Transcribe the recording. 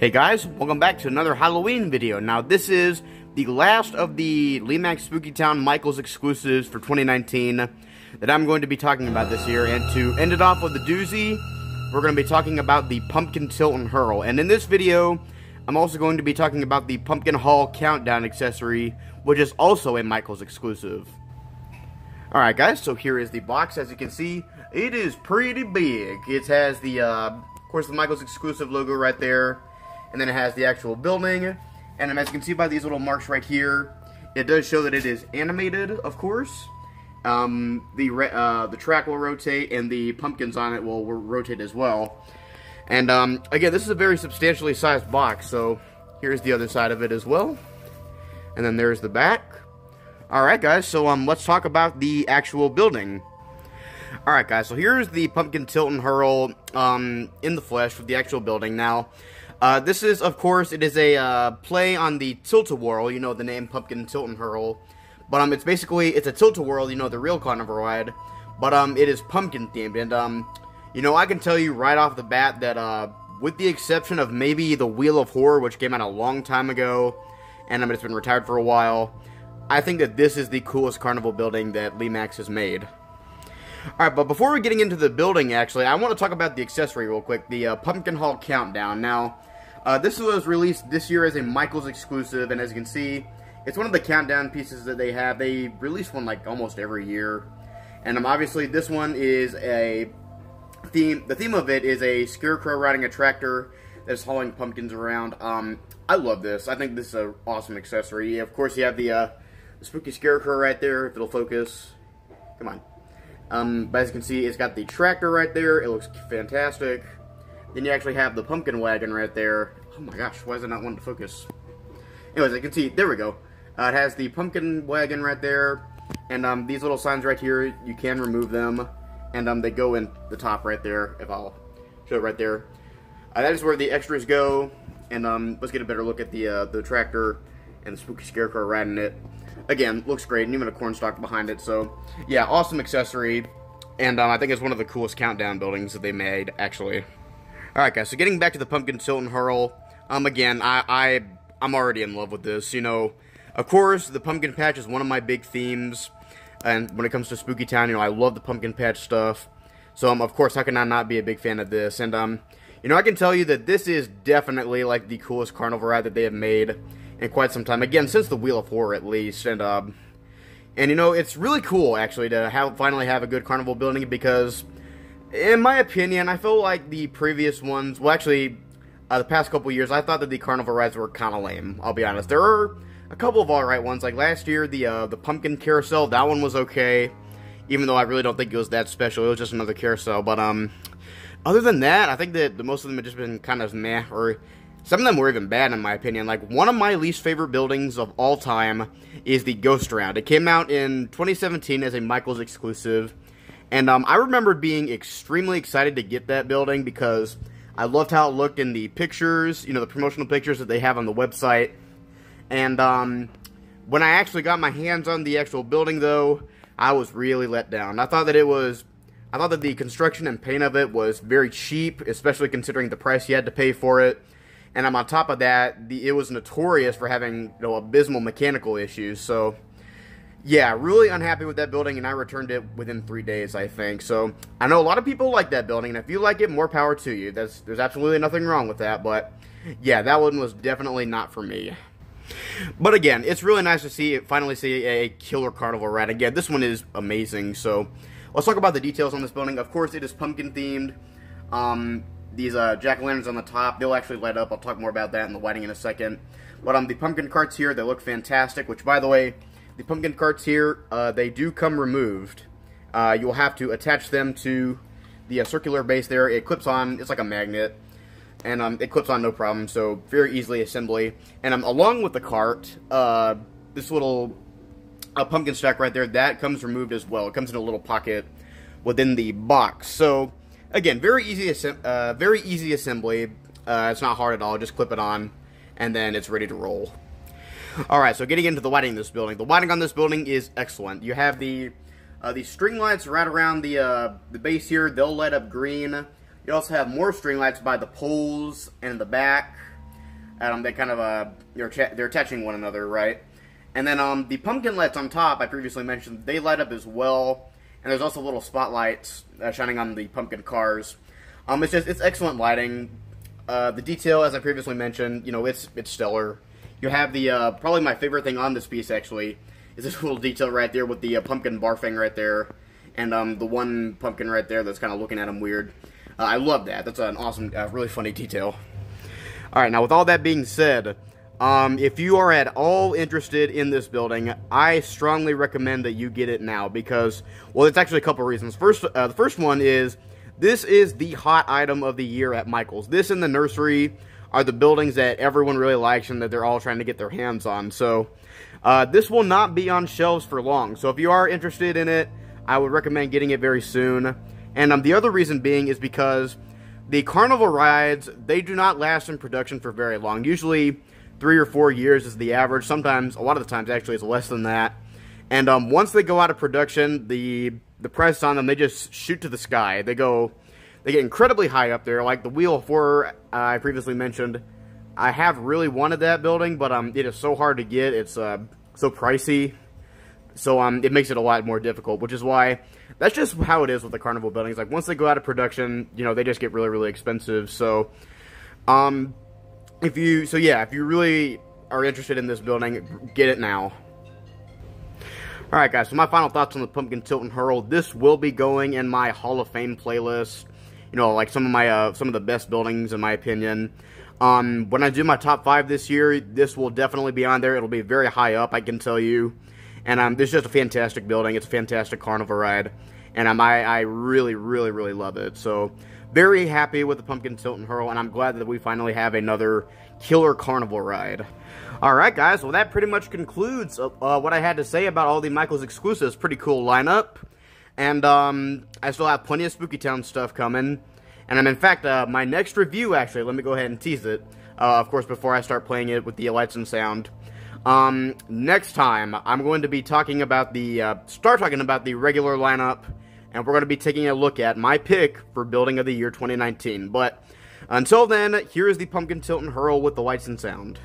Hey guys, welcome back to another Halloween video. Now this is the last of the Lemax Spooky Town Michaels exclusives for 2019 that I'm going to be talking about this year. And to end it off with the doozy, we're going to be talking about the Pumpkin Tilt and Hurl. And in this video, I'm also going to be talking about the Pumpkin Haul Countdown accessory, which is also a Michaels exclusive. Alright guys, so here is the box. As you can see, it is pretty big. It has the, of course, the Michaels exclusive logo right there. And then it has the actual building. And as you can see by these little marks right here, it does show that it is animated, of course. The track will rotate, and the pumpkins on it will rotate as well. And again, this is a very substantially sized box, so here's the other side of it as well. And then there's the back. Alright guys, so let's talk about the actual building. Alright guys, so here's the Pumpkin Tilt and Hurl in the flesh with the actual building. Now, this is, of course, it is a play on the Tilt-A-Whirl, you know, the name Pumpkin Tilt and Hurl. But it's basically, it's a Tilt-A-Whirl, you know, the real carnival ride. But it is pumpkin themed, and you know, I can tell you right off the bat that with the exception of maybe the Wheel of Horror, which came out a long time ago, and it's been retired for a while, I think that this is the coolest carnival building that Lemax has made. Alright, but before we're getting into the building, actually, I want to talk about the accessory real quick, the Pumpkin Haul Countdown. Now, this was released this year as a Michaels exclusive, and as you can see, it's one of the countdown pieces that they have. They release one like almost every year, and obviously this one is a theme. The theme of it is a Scarecrow riding a tractor that's hauling pumpkins around. I love this. I think this is an awesome accessory. Of course, you have the spooky Scarecrow right there, if it'll focus. Come on. But as you can see, it's got the tractor right there. It looks fantastic. Then you actually have the pumpkin wagon right there. Oh my gosh, why is it not wanting to focus? Anyways, you can see, there we go. It has the pumpkin wagon right there. And these little signs right here, you can remove them. And they go in the top right there, if I'll show it right there. That is where the extras go. And let's get a better look at the tractor and the spooky Scarecrow riding it. Again, looks great, and even a cornstalk behind it. So, yeah, awesome accessory. And I think it's one of the coolest countdown buildings that they made, actually. Alright guys, so getting back to the Pumpkin Tilt and Hurl, again, I'm already in love with this, you know. Of course, the pumpkin patch is one of my big themes, and when it comes to Spooky Town, you know, I love the pumpkin patch stuff. So, of course, how can I not be a big fan of this? And, you know, I can tell you that this is definitely, like, the coolest carnival ride that they have made in quite some time. Again, since the Wheel of Horror, at least, and you know, it's really cool, actually, to finally have a good carnival building, because in my opinion, I feel like the previous ones, well actually, the past couple years, I thought that the carnival rides were kind of lame, I'll be honest. There are a couple of alright ones, like last year, the Pumpkin Carousel, that one was okay, even though I really don't think it was that special, it was just another carousel, but other than that, I think that most of them have just been kind of meh, or some of them were even bad in my opinion. Like, one of my least favorite buildings of all time is the Ghost Round. It came out in 2017 as a Michaels exclusive. And I remember being extremely excited to get that building because I loved how it looked in the pictures, you know, the promotional pictures that they have on the website. And when I actually got my hands on the actual building, though, I was really let down. I thought that the construction and paint of it was very cheap, especially considering the price you had to pay for it. And on top of that, it was notorious for having, you know, abysmal mechanical issues. So, yeah, really unhappy with that building, and I returned it within 3 days, I think. So, I know a lot of people like that building, and if you like it, more power to you. There's absolutely nothing wrong with that, but, yeah, that one was definitely not for me. But again, it's really nice to finally see a killer carnival ride. Again, this one is amazing, so let's talk about the details on this building. Of course, it is pumpkin-themed. These jack-o'-lanterns on the top, they'll actually light up. I'll talk more about that in the lighting in a second. But the pumpkin carts here, they look fantastic, which, by the way, the pumpkin carts here, they do come removed. You'll have to attach them to the circular base there. It clips on, it's like a magnet, and it clips on no problem, so very easily assembly. And along with the cart, this little pumpkin stack right there, that comes removed as well. It comes in a little pocket within the box. So, again, very easy assembly. It's not hard at all, just clip it on, and then it's ready to roll. Alright, so getting into the lighting of this building. The lighting on this building is excellent. You have the string lights right around the base here. They'll light up green. You also have more string lights by the poles and the back. They kind of, they're attaching one another, right? And then the pumpkin lights on top, I previously mentioned, they light up as well. And there's also little spotlights shining on the pumpkin cars. It's excellent lighting. The detail, as I previously mentioned, you know, it's stellar. You have the, probably my favorite thing on this piece, actually, is this little detail right there with the pumpkin barfing right there. And the one pumpkin right there that's kind of looking at him weird. I love that. That's an awesome, really funny detail. Alright, now with all that being said, if you are at all interested in this building, I strongly recommend that you get it now because, well, it's actually a couple reasons. First, the first one is, this is the hot item of the year at Michael's. This and the nursery are the buildings that everyone really likes and that they're all trying to get their hands on. So, this will not be on shelves for long. So if you are interested in it, I would recommend getting it very soon. And the other reason being is because the carnival rides, they do not last in production for very long. Usually 3 or 4 years is the average. Sometimes, a lot of the times actually, it's less than that. And once they go out of production, the price on them, they just shoot to the sky. They get incredibly high up there. Like the Wheel of Horror I previously mentioned, I have really wanted that building, but it is so hard to get. It's so pricey. So it makes it a lot more difficult, which is why that's just how it is with the carnival buildings. Like once they go out of production, you know, they just get really, really expensive. So if you really are interested in this building, get it now. Alright guys, so my final thoughts on the Pumpkin Tilt and Hurl. This will be going in my Hall of Fame playlist. You know, like some of the best buildings in my opinion. When I do my top 5 this year, this will definitely be on there. It'll be very high up, I can tell you. And this is just a fantastic building. It's a fantastic carnival ride. And I really, really, really love it. So, very happy with the Pumpkin Tilt and Hurl, and I'm glad that we finally have another killer carnival ride. Alright guys, well that pretty much concludes what I had to say about all the Michael's exclusives. Pretty cool lineup. And I still have plenty of Spooky Town stuff coming. And in fact, my next review, actually, let me go ahead and tease it. Of course, before I start playing it with the lights and sound. Next time, I'm going to be talking about the regular lineup. And we're going to be taking a look at my pick for Building of the Year 2019. But until then, here is the Pumpkin Tilt and Hurl with the lights and sound.